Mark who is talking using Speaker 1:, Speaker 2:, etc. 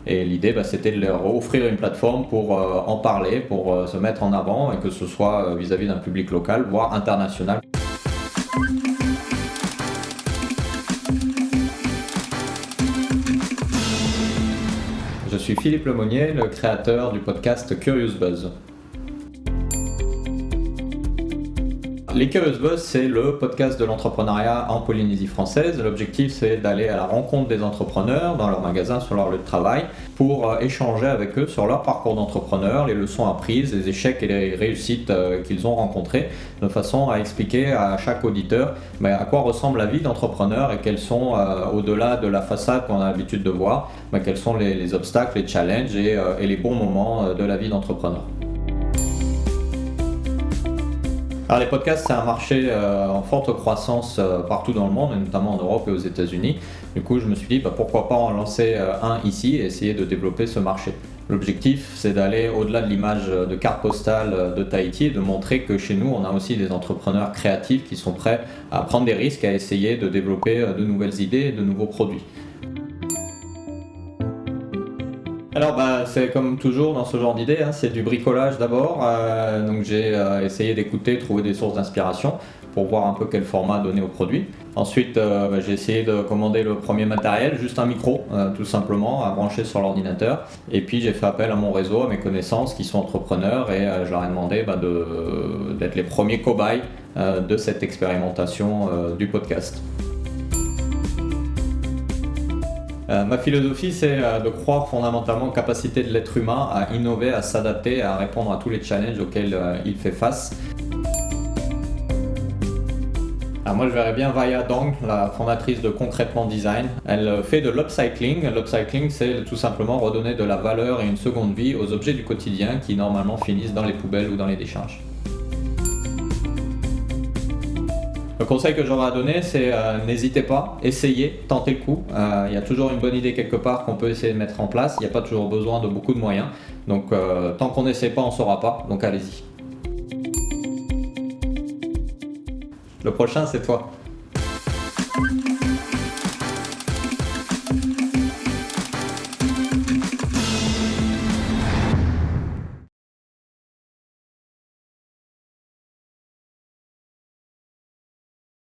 Speaker 1: Et l'idée, c'était de leur offrir une plateforme pour en parler, pour se mettre en avant, et que ce soit vis-à-vis d'un public local, voire international. Je suis Philippe Lemonnier, le créateur du podcast Curious Buzz. Les Curious Buzz, c'est le podcast de l'entrepreneuriat en Polynésie française. L'objectif, c'est d'aller à la rencontre des entrepreneurs dans leur magasin, sur leur lieu de travail, pour échanger avec eux sur leur parcours d'entrepreneur, les leçons apprises, les échecs et les réussites qu'ils ont rencontrés, de façon à expliquer à chaque auditeur à quoi ressemble la vie d'entrepreneur et quels sont, au-delà de la façade qu'on a l'habitude de voir, quels sont les obstacles, les challenges et les bons moments de la vie d'entrepreneur. Alors les podcasts, c'est un marché en forte croissance partout dans le monde, et notamment en Europe et aux États-Unis. Du coup, je me suis dit pourquoi pas en lancer un ici et essayer de développer ce marché. L'objectif, c'est d'aller au-delà de l'image de carte postale de Tahiti et de montrer que chez nous, on a aussi des entrepreneurs créatifs qui sont prêts à prendre des risques, à essayer de développer de nouvelles idées et de nouveaux produits. Alors c'est comme toujours dans ce genre d'idée, c'est du bricolage d'abord, donc j'ai essayé d'écouter, trouver des sources d'inspiration pour voir un peu quel format donner au produit. Ensuite j'ai essayé de commander le premier matériel, juste un micro tout simplement à brancher sur l'ordinateur, et puis j'ai fait appel à mon réseau, à mes connaissances qui sont entrepreneurs, et je leur ai demandé d'être les premiers cobayes de cette expérimentation du podcast. Ma philosophie, c'est de croire fondamentalement aux capacités de l'être humain à innover, à s'adapter, à répondre à tous les challenges auxquels il fait face. Alors moi, je verrais bien Vaya Dong, la fondatrice de Concrètement Design. Elle fait de l'upcycling. L'upcycling, c'est tout simplement redonner de la valeur et une seconde vie aux objets du quotidien qui normalement finissent dans les poubelles ou dans les décharges. Le conseil que j'aurais à donner, c'est n'hésitez pas, essayez, tentez le coup. Il y a toujours une bonne idée quelque part qu'on peut essayer de mettre en place. Il n'y a pas toujours besoin de beaucoup de moyens. Donc tant qu'on n'essaie pas, on ne saura pas. Donc allez-y. Le prochain, c'est toi.